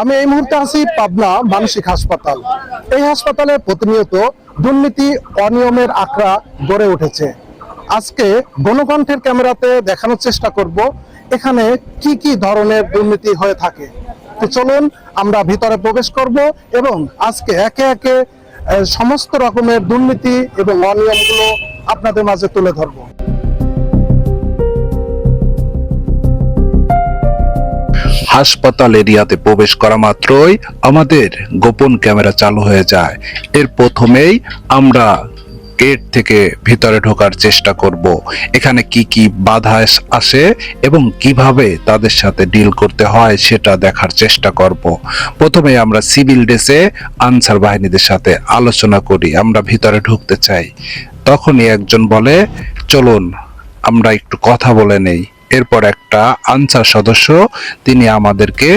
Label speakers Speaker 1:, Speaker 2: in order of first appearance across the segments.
Speaker 1: আমি এই মুহূর্তে আছি পাবনা মানসিক হাসপাতাল। এই হাসপাতালে প্রতিনিয়ত দুর্নীতি অনিয়মের আখড়া গড়ে উঠেছে। আজকে গণকণ্ঠের ক্যামেরাতে দেখানোর চেষ্টা করব এখানে কি কি ধরনের দুর্নীতি হয়ে থাকে। তো চলুন আমরা ভিতরে প্রবেশ করব এবং আজকে একে একে সমস্ত রকমের দুর্নীতি এবং অনিয়মগুলো আপনাদের মাঝে তুলে ধরবো।
Speaker 2: হাসপাতাল এরিয়াতে প্রবেশ করা মাত্রই আমাদের গোপন ক্যামেরা চালু হয়ে যায়। এর প্রথমেই আমরা গেট থেকে ভিতরে ঢোকার চেষ্টা করব। এখানে কি কি বাধা আসে এবং কিভাবে তাদের সাথে ডিল করতে হয় সেটা দেখার চেষ্টা করব। প্রথমে আমরা সিভিল ড্রেসে আনসার বাহিনীদের সাথে আলোচনা করি, আমরা ভিতরে ঢুকতে চাই। তখনই একজন বলে, চলুন আমরা একটু কথা বলে নেই। এরপর একটা আনসার সদস্য তিনি আমাদেরকে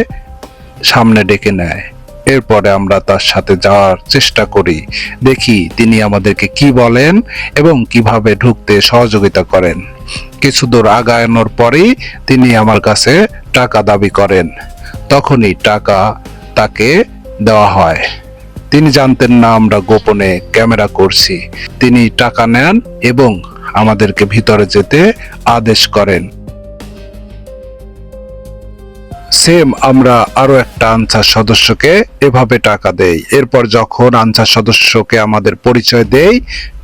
Speaker 2: সামনে ডেকে নেয়। এরপরে আমরা তার সাথে যাওয়ার চেষ্টা করি, দেখি তিনি আমাদেরকে কি বলেন এবং কিভাবে ঢুকতে সহযোগিতা করেন। কিছু দূর আগানোর পরেই তিনি আমার কাছে টাকা দাবি করেন। তখনই টাকা তাকে দেওয়া হয়। তিনি জানতেন না আমরা গোপনে ক্যামেরা করছি। তিনি টাকা নেন এবং আমাদেরকে ভিতরে যেতে আদেশ করেন। সেম আমরা আরো একটা আনসার সদস্যকে এভাবে টাকা দেই। এরপর যখন আনসার সদস্যকে আমাদের পরিচয় দেই,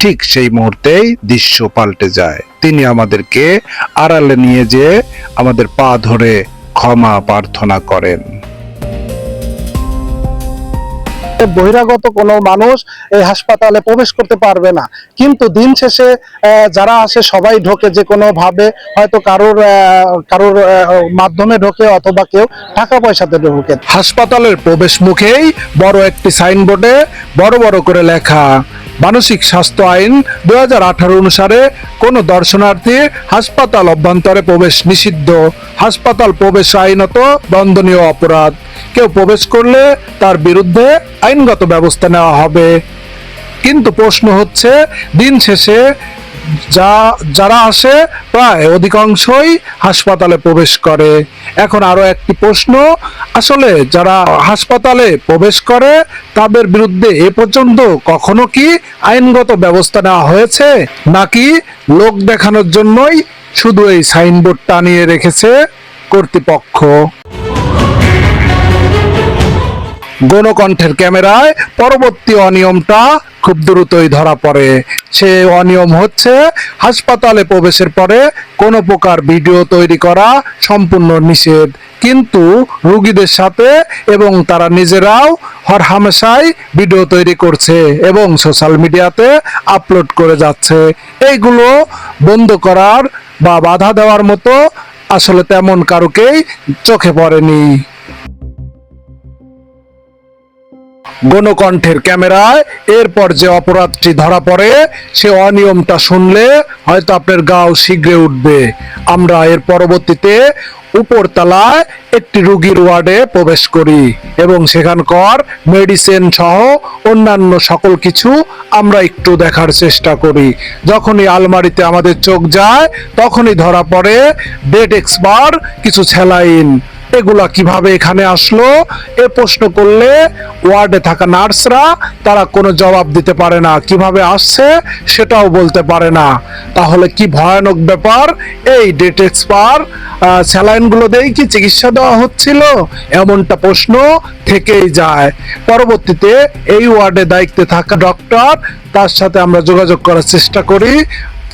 Speaker 2: ঠিক সেই মুহূর্তেই দৃশ্য পাল্টে যায়। তিনি আমাদেরকে আড়ালে নিয়ে যেয়ে আমাদের পা ধরে ক্ষমা প্রার্থনা করেন।
Speaker 1: বহিরাগত কোনো মানুষ এই হাসপাতালে প্রবেশ করতে পারবে না, কিন্তু দিন শেষে যারা আসে সবাই ঢোকে যে কোনো ভাবে, হয়তো কারোর মাধ্যমে ঢোকে অথবা কেউ টাকা পয়সাতে ঢোকে।
Speaker 2: হাসপাতালের প্রবেশ মুখেই বড় একটি সাইনবোর্ডে বড় বড় করে লেখা, মানসিক স্বাস্থ্য আইন 2018 অনুসারে কোন দর্শনার্থী হাসপাতাল অভ্যন্তরে প্রবেশ নিষিদ্ধ। হাসপাতাল প্রবেশ আইনত দণ্ডনীয় অপরাধ। কেউ প্রবেশ করলে তার বিরুদ্ধে আইনগত ব্যবস্থা নেওয়া হবে। কিন্তু প্রশ্ন হচ্ছে, দিন শেষে যারা আসে প্রায় অধিকাংশই হাসপাতালে প্রবেশ করে। এখন আরো একটি প্রশ্ন, আসলে যারা হাসপাতালে প্রবেশ করে তাদের বিরুদ্ধে এ পর্যন্ত কখনো কি আইনগত ব্যবস্থা নেওয়া হয়েছে, নাকি লোক দেখানোর জন্যই শুধু এই সাইনবোর্ড টানিয়ে রেখেছে কর্তৃপক্ষ? গণকণ্ঠের ক্যামেরায় পরবর্তী অনিয়মটা খুব দ্রুতই ধরা পড়ে। সে অনিয়ম হচ্ছে, হাসপাতালে প্রবেশের পরে কোনো প্রকার ভিডিও তৈরি করা সম্পূর্ণ নিষেধ, কিন্তু রোগীদের সাথে এবং তারা নিজেরাও হরহামেশাই ভিডিও তৈরি করছে এবং সোশ্যাল মিডিয়াতে আপলোড করে যাচ্ছে। এইগুলো বন্ধ করার বা বাধা দেওয়ার মতো আসলে তেমন কারোকেই চোখে পড়েনি। গণকণ্ঠের ক্যামেরায় এরপর যে অপরাধটি ধরা পড়ে, সে অনিয়মটা শুনলে হয়তো আপনার গাও শিগগিরে উঠবে। আমরা এর পরবর্তীতে উপরতলায় একটি রোগীর ওয়ার্ডে প্রবেশ করি এবং সেখানকার মেডিসিন সহ অন্যান্য সকল কিছু আমরা একটু দেখার চেষ্টা করি। যখনই আলমারিতে আমাদের চোখ যায়, তখনই ধরা পড়ে ডেট এক্সপায়ার কিছু স্যালাইন। এগুলা কিভাবে এখানে আসলো এ প্রশ্ন করলে ওয়ার্ডে থাকা নার্সরা তারা কোনো জবাব দিতে পারে না, কিভাবে আসছে সেটাও বলতে পারে না। তাহলে কি ভয়ানক ব্যাপার! এই ডেট এক্সপায়ার স্যালাইনগুলো দিয়েই কি চিকিৎসা দেওয়া হচ্ছিল, এমনটা প্রশ্ন থেকেই যায়। পরবর্তীতে এই ওয়ার্ডে দায়িত্বে থাকা ডক্টর, তার সাথে আমরা যোগাযোগ করার চেষ্টা করি,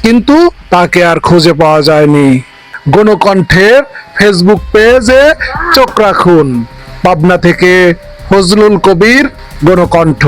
Speaker 2: কিন্তু তাকে আর খুঁজে পাওয়া যায়নি। গণকণ্ঠের ফেসবুক পেজে চোখ রাখুন। পাবনা থেকে ফজলুল কবির, গণকণ্ঠ।